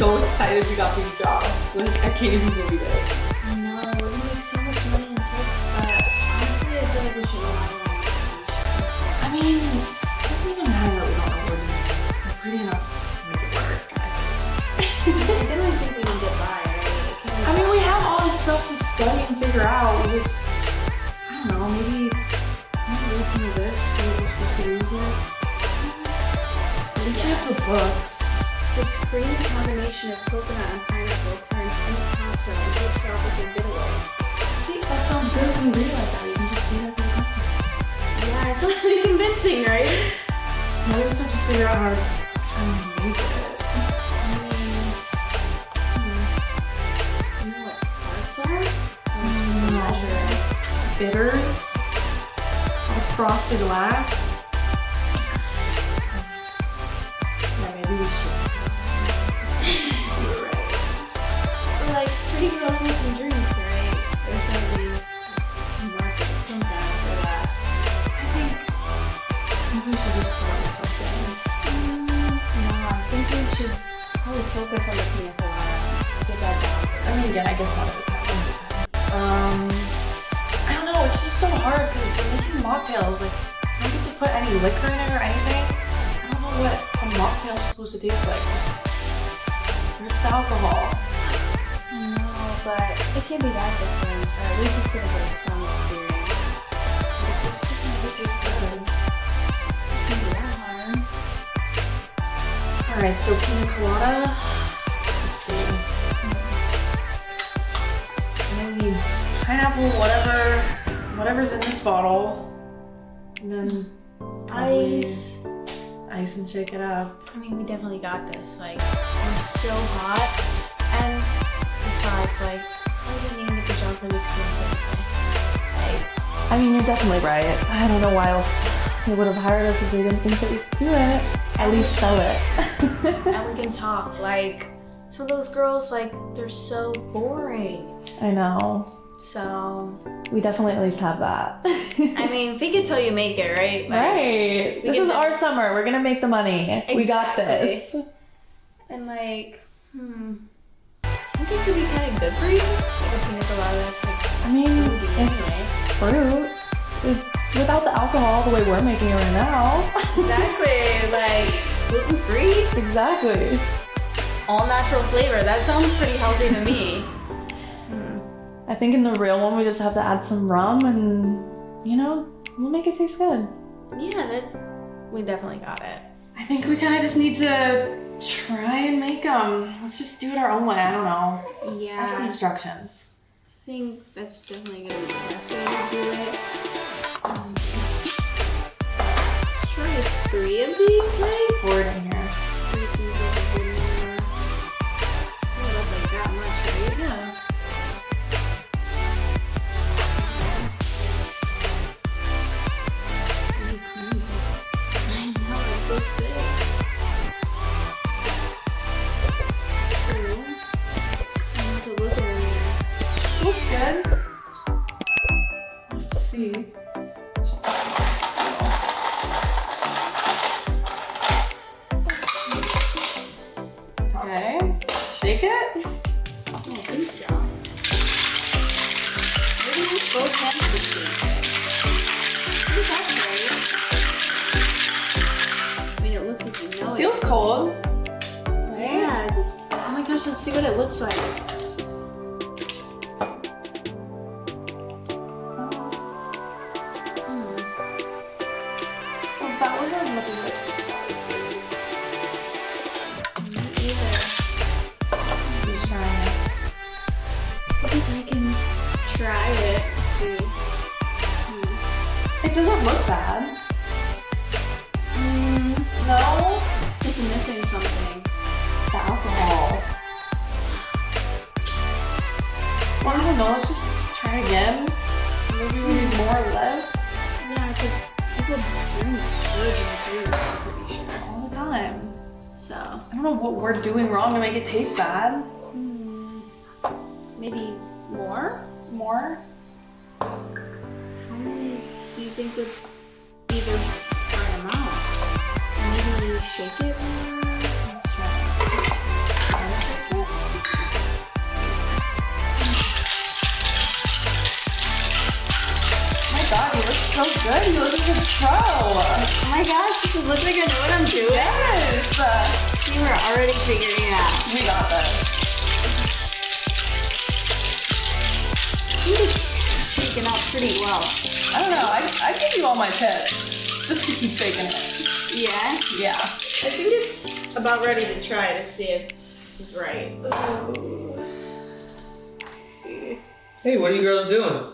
so excited we got these jobs. Like, I can't even believe it. I know, we're gonna make so much money in tips, but honestly, I feel like we should rely on education. I mean, it doesn't even matter that we don't know what it is. We're pretty enough to make it work, guys. I definitely think we can get by, right? I mean, we have all this stuff to study and figure out. We just, I don't know, maybe read some of this, see what we're supposed to read here. At least we have the books. This creamy combination of coconut and pineapple turns any pasta into a tropical getaway. See, that sounds good when you read it like that. You can just say that to the customer. Yeah, it's not really convincing, right? Now we just have to figure out how to kind of make it. I mean, you know what parts are? Bitters, frosted glass. Yeah, maybe we should. You're right. But like, pretty girls making drinks, right? There's gonna be a market of some kind for that. I think we should just start with something. No, I think we should probably focus on the pina colada. Get that down. I mean, yeah, I guess not at the time. I don't know, it's just so hard because we're making mocktails. Like, we don't get to put any liquor in it or anything. I don't know what a mocktail is supposed to taste like. Where's the alcohol? No, but it can't be that different. Or at least it's gonna give us some experience. But if it's just gonna make it good, it can't be that hard. Alright, so pina colada. Let's see. I need pineapple, whatever's in this bottle. And then probably ice and shake it up. I mean, we definitely got this. Like, we're so hot. And besides, like, I didn't even get the job for the experience anyway. I mean, you're definitely right. I don't know why else they would have hired us if they didn't think that we could do it. At least sell it. And we can talk. Like, some of those girls, like, they're so boring. I know. So, We definitely at least have that. I mean, fake it till you make it, right? Like, Right. This is our summer. We're gonna make the money. We got Exactly. this. And like, I think it could be kind of good for you. Like a pina colada that's like, I mean, fruity it's fruit. It's without the alcohol the way we're making it right now. exactly, like gluten-free, Exactly. all natural flavor. That sounds pretty healthy to me. I think in the real one we just have to add some rum and, you know, we'll make it taste good. Yeah, we definitely got it. I think we kind of just need to try and make them. Let's just do it our own way. I don't know. Have some Yeah, instructions. I think that's definitely gonna be the best way to do it. Let's try 3 of these, like? Pour it in here. 3 pieces of vanilla. Oh, that's like that much, right? Yeah. I know, it's so thick. True. I need to look in there. Looks good. Let's see. Okay. Shake it. I don't think so. Maybe use both hands to shake it. I think that's right. I mean, it looks like you know it. Feels cold. Yeah. Oh my gosh, let's see what it looks like. Well, that was as much as it. Me either. He's trying it. Because I can try it. Let's see. It doesn't look bad. No? It's missing something. The alcohol. Well, I don't know. Let's just try again. Maybe we need more or less. Yeah, because people drink virgin beer, I'm pretty sure. All the time. So, I don't know what we're doing wrong to make it taste bad. maybe more? More? How many do you think would be the right amount? Maybe shake it more? Let's try. so good. You look like a pro. Oh my gosh, it looks like I know what I'm doing. Yes. You were already figuring it out. We got this. It's shaken out pretty well. I don't know. I give you all my tips. Just to keep shaking it. Yeah? Yeah. I think it's about ready to try to see if this is right. Ooh. Let's see. Hey, what are you girls doing?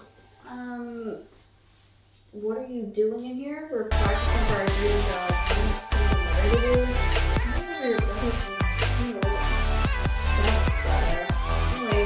What are you doing in here? We're practicing for our dream job. Do you see what it is? I don't know where your brother's